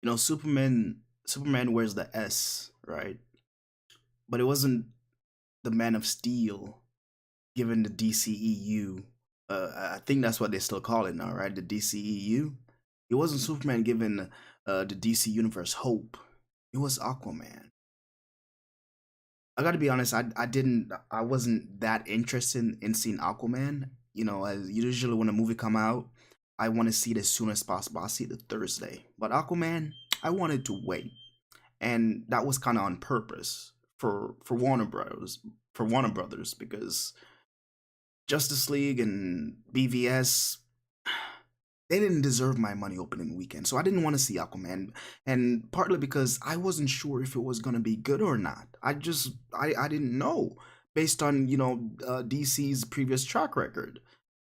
Superman wears the S, right? But it wasn't the Man of Steel given the DCEU. I think that's what they still call it now, right? The DCEU. It wasn't Superman given the DC Universe hope. It was Aquaman. I got to be honest. I wasn't that interested in seeing Aquaman. As usually when a movie come out, I want to see it as soon as possible. I'll see it the Thursday. But Aquaman, I wanted to wait, and that was kind of on purpose for Warner Brothers, because Justice League and BVS, they didn't deserve my money opening weekend. So I didn't want to see Aquaman, and partly because I wasn't sure if it was gonna be good or not. I didn't know based on DC's previous track record.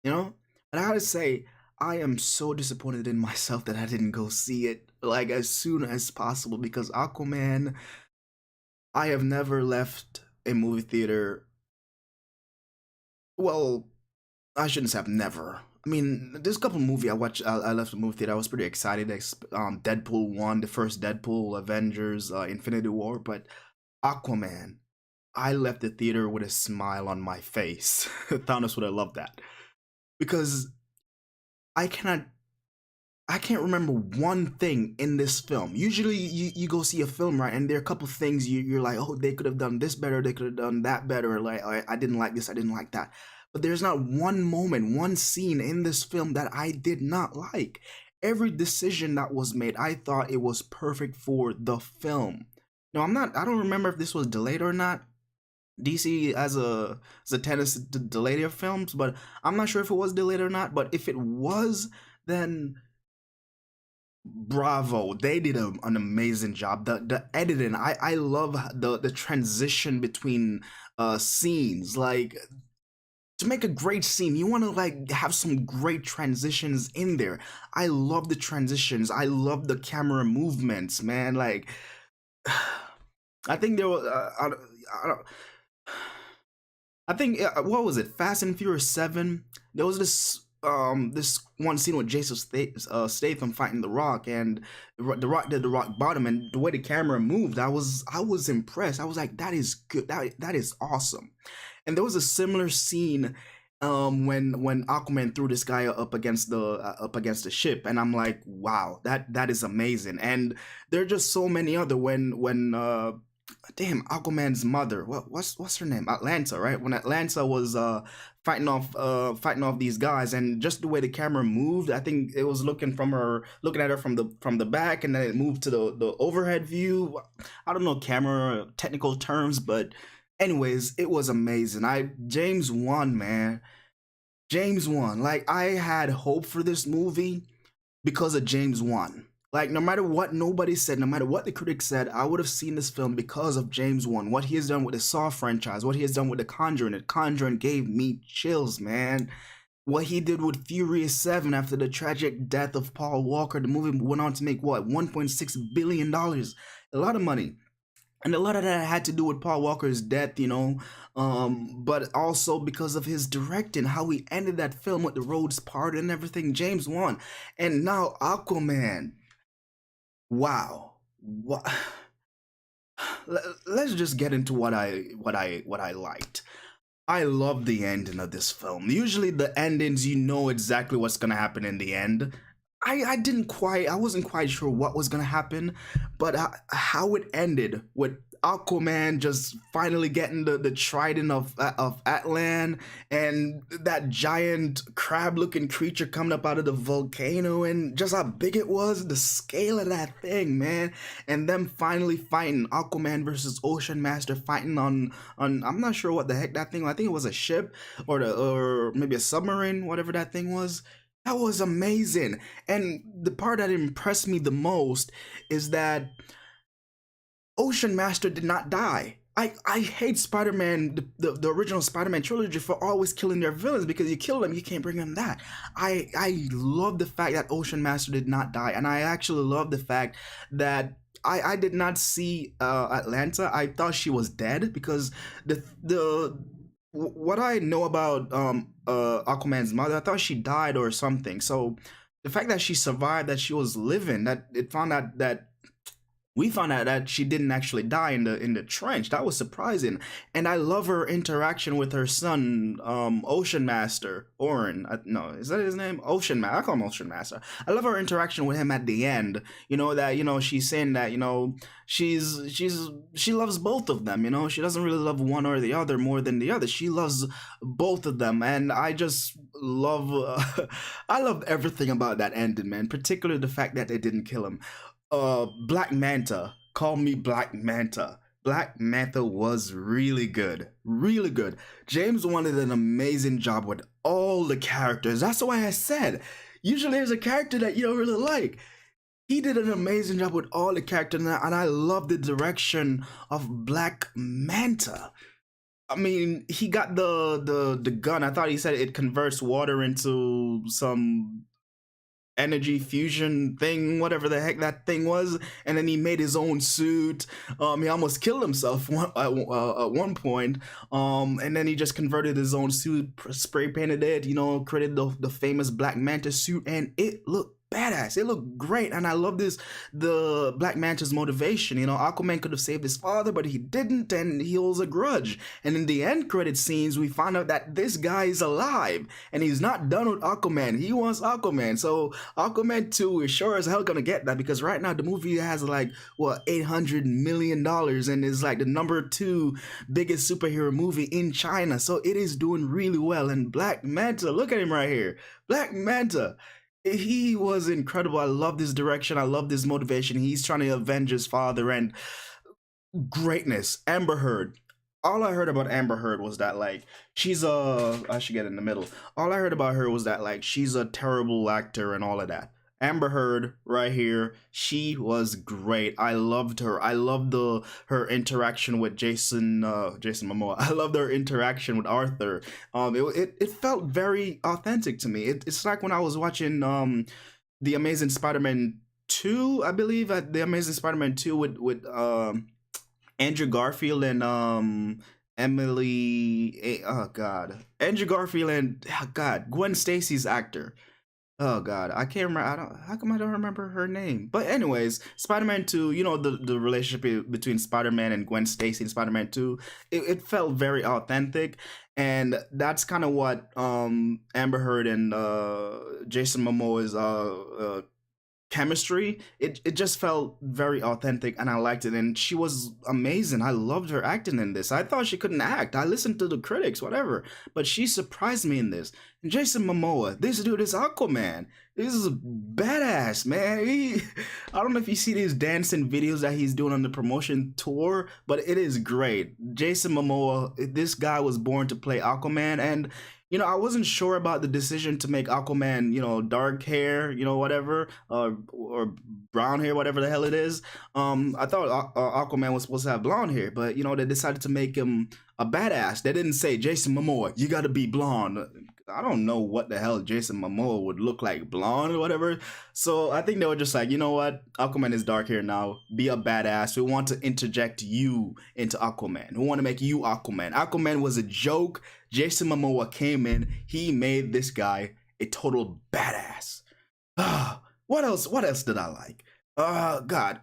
You know, and I gotta say, I am so disappointed in myself that I didn't go see it like as soon as possible, because Aquaman, I have never left a movie theater. Well, I shouldn't say I've never. I mean, there's a couple movie I watched. I left the movie theater. I was pretty excited. Deadpool 1, the first Deadpool, Avengers, Infinity War, but Aquaman, I left the theater with a smile on my face. Thanos would have loved that, because I cannot I can't remember one thing in this film. Usually, you go see a film, right, and there are a couple things you're like, oh, they could have done this better, they could have done that better. Like, I didn't like this, I didn't like that. But there's not one moment, one scene in this film that I did not like. Every decision that was made, I thought it was perfect for the film. No, I don't remember if this was delayed or not. DC as a tendency to delay their films, but I'm not sure if it was delayed or not. But if it was, then bravo, they did an amazing job. The editing, I love the transition between scenes. Like, to make a great scene, you want to like have some great transitions in there. I love the transitions, I love the camera movements, man. Like, I think there was I think what was it? Fast and Furious 7. There was this one scene with Jason Statham fighting The Rock, and The Rock did the rock bottom, and the way the camera moved, I was impressed. I was like, that is good. That is awesome. And there was a similar scene when Aquaman threw this guy up against the ship, and I'm like, wow, that is amazing. And there are just so many other when damn, Aquaman's mother, what's her name, Atlanta, right? When Atlanta was fighting off these guys, and just the way the camera moved, I think it was looking at her from the back, and then it moved to the overhead view. I don't know camera technical terms, but anyways, it was amazing. I James Wan, man. James Wan. Like, I had hope for this movie because of James Wan. Like, no matter what nobody said, no matter what the critics said, I would have seen this film because of James Wan. What he has done with the Saw franchise, what he has done with The Conjuring. The Conjuring gave me chills, man. What he did with Furious 7 after the tragic death of Paul Walker, the movie went on to make what, $1.6 billion? A lot of money. And a lot of that had to do with Paul Walker's death, but also because of his directing, how he ended that film with the roads part and everything. James Wan, and now Aquaman. Wow, what? Let's just get into what I liked. I love the ending of this film. Usually, the endings, you know exactly what's gonna happen in the end. I wasn't quite sure what was gonna happen, but how it ended with Aquaman just finally getting the trident of Atlan, and that giant crab looking creature coming up out of the volcano, and just how big it was, the scale of that thing, man. And them finally fighting Aquaman versus Ocean Master, fighting on I'm not sure what the heck that thing was. I think it was a ship, or maybe a submarine, whatever that thing was. That was amazing. And the part that impressed me the most is that Ocean Master did not die. I hate Spider-Man, the original Spider-Man trilogy, for always killing their villains, because you kill them, you can't bring them that. I love the fact that Ocean Master did not die, and I actually love the fact that I did not see Atlanta. I thought she was dead, because the what I know about Aquaman's mother, I thought she died or something. So the fact that she survived, that she was living, that it found out that we found out that she didn't actually die in the trench. That was surprising, and I love her interaction with her son, Ocean Master Orin. No, is that his name? Ocean Master. I call him Ocean Master. I love her interaction with him at the end. You know that she's saying that she loves both of them. She doesn't really love one or the other more than the other. She loves both of them, and I just love. I love everything about that ending, man. Particularly the fact that they didn't kill him. Black Manta. Call me Black Manta. Black Manta was really good. Really good. James Wan did an amazing job with all the characters. That's why I said, usually there's a character that you don't really like. He did an amazing job with all the characters, and I love the direction of Black Manta. I mean, he got the gun. I thought he said it converts water into some energy fusion thing, whatever the heck that thing was, and then he made his own suit. He almost killed himself at one point, and then he just converted his own suit, spray painted it, created the famous Black Manta suit, and it looked badass. It looked great, and I love the Black Manta's motivation. Aquaman could have saved his father, but he didn't, and he holds a grudge. And in the end credit scenes, we find out that this guy is alive, and he's not done with Aquaman. He wants Aquaman. So Aquaman 2 is sure as hell gonna get that, because right now the movie has like $800 million and is like the #2 biggest superhero movie in China. So it is doing really well. And Black Manta, look at him right here. Black Manta. He was incredible. I love this direction. I love this motivation. He's trying to avenge his father, and greatness. Amber Heard. All I heard about Amber Heard was that she's I should get in the middle. All I heard about her was that she's a terrible actor and all of that. Amber Heard right here, she was great. I loved her. I loved her interaction with Jason Momoa. I loved her interaction with Arthur. It felt very authentic to me. It's like when I was watching The Amazing Spider-Man 2, I believe, at The Amazing Spider-Man 2 with Andrew Garfield and Andrew Garfield and Gwen Stacy's actor. Oh God, I can't remember. How come I don't remember her name? But anyways, Spider-Man 2. The relationship between Spider-Man and Gwen Stacy in Spider-Man 2. It felt very authentic, and that's kind of what Amber Heard and Jason Momoa's chemistry. It just felt very authentic, and I liked it, and she was amazing. I loved her acting in this. I thought she couldn't act. I listened to the critics, whatever, but she surprised me in this. And Jason Momoa, this dude is Aquaman. This is a badass, man. I don't know if you see these dancing videos that he's doing on the promotion tour, but it is great. Jason Momoa, this guy was born to play Aquaman, and I wasn't sure about the decision to make Aquaman, dark hair, whatever, or brown hair, whatever the hell it is. I thought Aquaman was supposed to have blonde hair, but they decided to make him a badass. They didn't say, Jason Momoa, you gotta be blonde. I don't know what the hell Jason Momoa would look like, blonde or whatever. So I think they were just like, you know what? Aquaman is dark hair now. Be a badass. We want to interject you into Aquaman. We want to make you Aquaman. Aquaman was a joke. Jason Momoa came in. He made this guy a total badass. What else? What else did I like? God.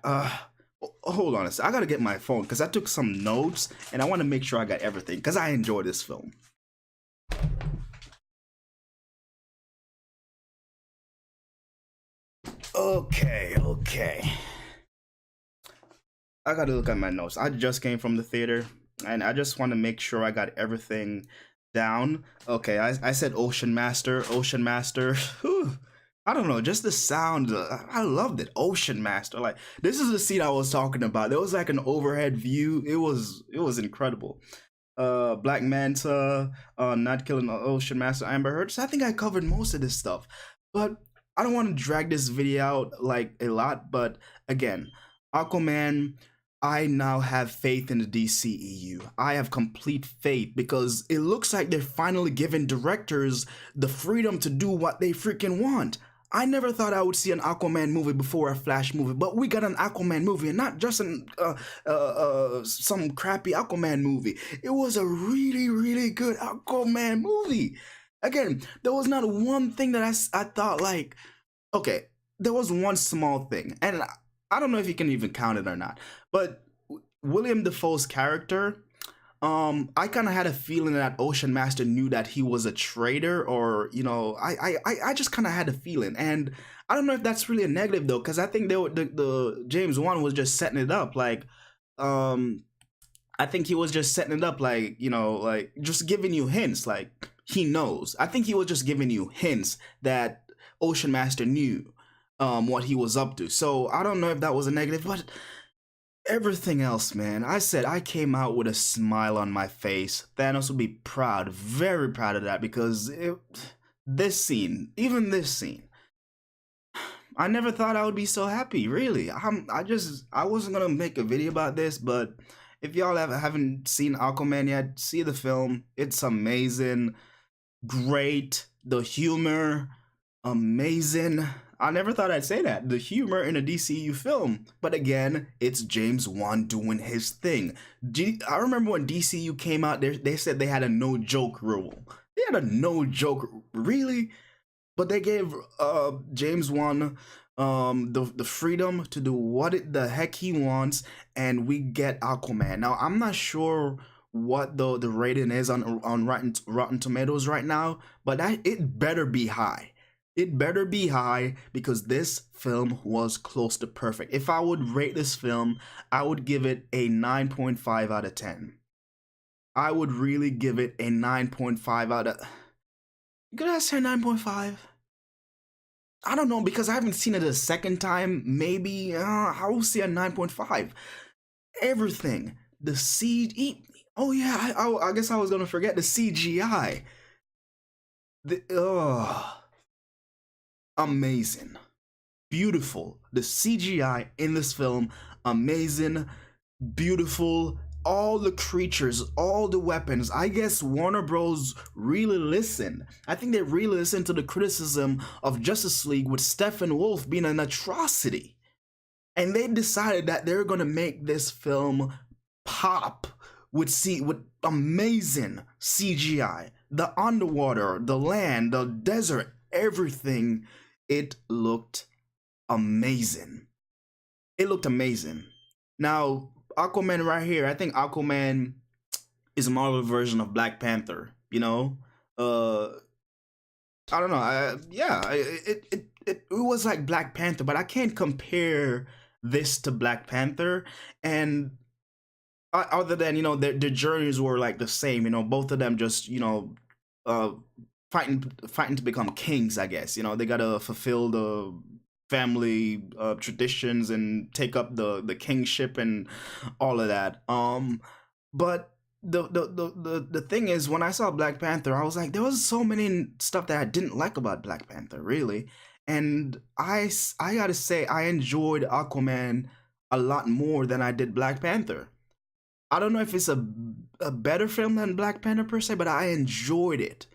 Hold on a second. I gotta get my phone because I took some notes and I want to make sure I got everything because I enjoy this film. Okay. I gotta look at my notes. I just came from the theater and I just want to make sure I got everything down. Okay, I said Ocean Master. Whew. I don't know, just the sound. I loved it. Ocean Master. Like, this is the scene I was talking about. There was like an overhead view. It was incredible. Black Manta, not killing the Ocean Master, Amber Heard. So I think I covered most of this stuff. But I don't want to drag this video out like a lot, but again, Aquaman, I now have faith in the DCEU. I have complete faith because it looks like they're finally giving directors the freedom to do what they freaking want. I never thought I would see an Aquaman movie before a Flash movie, but we got an Aquaman movie, and not just some crappy Aquaman movie. It was a really, really good Aquaman movie. Again, there was not one thing that I thought like, Okay, there was one small thing, and I don't know if you can even count it or not, but William Defoe's character, I kind of had a feeling that Ocean Master knew that he was a traitor, or I just kind of had a feeling, and I don't know if that's really a negative though, because I think the James Wan was just setting it up, like, um, I think he was just setting it up, like, like just giving you hints, like he knows. I think he was just giving you hints that Ocean Master knew what he was up to. So I don't know if that was a negative, but everything else, man, I said I came out with a smile on my face. Thanos would be proud, very proud of that, because this scene, even this scene, I never thought I would be so happy. Really, I wasn't gonna make a video about this, but if y'all haven't seen Aquaman yet, see the film. It's amazing, great. The humor, amazing. I never thought I'd say that. The humor in a DCU film. But again, it's James Wan doing his thing. I remember when DCU came out, they said they had a no joke rule. They had a no joke, really? But they gave James Wan the freedom to do the heck he wants, and we get Aquaman. Now I'm not sure what the rating is on Rotten Tomatoes right now, but it better be high. It better be high, because this film was close to perfect. If I would rate this film, I would give it a 9.5 out of 10. I would really give it a 9.5 out of... Could I say 9.5? I don't know, because I haven't seen it a second time. Maybe I will say a 9.5. Everything. The CG... Oh yeah, I guess I was gonna forget the CGI. Amazing, beautiful. The CGI in this film, amazing, beautiful. All the creatures, all the weapons. I guess Warner Bros. Really listened. I think they really listened to the criticism of Justice League with Steppenwolf being an atrocity, and they decided that they're gonna make this film pop with amazing CGI. The underwater, the land, the desert, everything. It looked amazing. It looked amazing. Now, Aquaman right here, I think Aquaman is a Marvel version of Black Panther, I don't know. It was like Black Panther, but I can't compare this to Black Panther. And other than, their journeys were like the same, both of them just, fighting to become kings, I guess. They gotta fulfill the family traditions and take up the kingship and all of that. But the thing is, when I saw Black Panther, I was like, there was so many stuff that I didn't like about Black Panther, really. And I gotta say, I enjoyed Aquaman a lot more than I did Black Panther. I don't know if it's a better film than Black Panther per se, but I enjoyed it.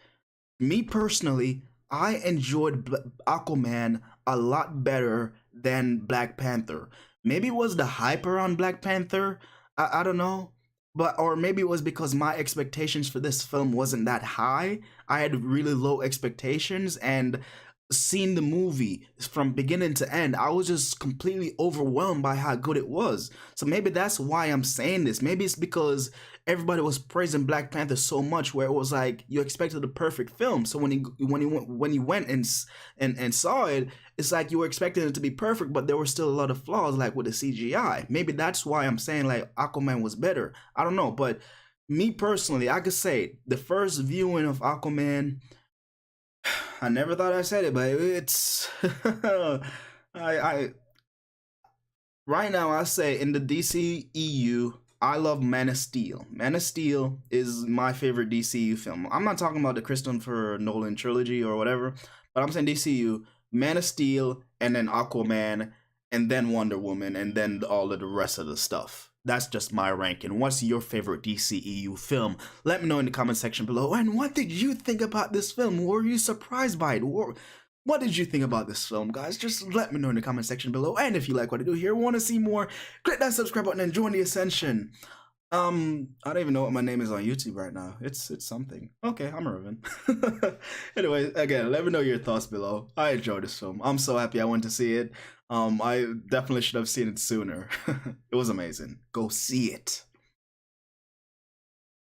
Me personally, I enjoyed Aquaman a lot better than Black Panther. Maybe it was the hype around Black Panther. I don't know. Or maybe it was because my expectations for this film wasn't that high. I had really low expectations, and seeing the movie from beginning to end, I was just completely overwhelmed by how good it was. So maybe that's why I'm saying this. Maybe it's because everybody was praising Black Panther so much, where it was like you expected a perfect film. So when you went and saw it, it's like you were expecting it to be perfect, but there were still a lot of flaws, like with the CGI. Maybe that's why I'm saying like Aquaman was better. I don't know, but me personally, I could say the first viewing of Aquaman, I never thought I said it, but it's I right now I say in the DCEU, I love Man of Steel. Man of Steel is my favorite DCU film. I'm not talking about the Christopher Nolan trilogy or whatever, but I'm saying DCU, Man of Steel, and then Aquaman, and then Wonder Woman, and then all of the rest of the stuff. That's just my ranking. What's your favorite DCEU film? Let me know in the comment section below. And what did you think about this film? Were you surprised by it? What did you think about this film, guys? Just let me know in the comment section below. And if you like what I do here, want to see more, click that subscribe button and join the Ascension. I don't even know what my name is on YouTube right now. It's something. Okay, I'm Irvin. Anyway, again, let me know your thoughts below. I enjoyed this film. I'm so happy I went to see it. I definitely should have seen it sooner. It was amazing. Go see it.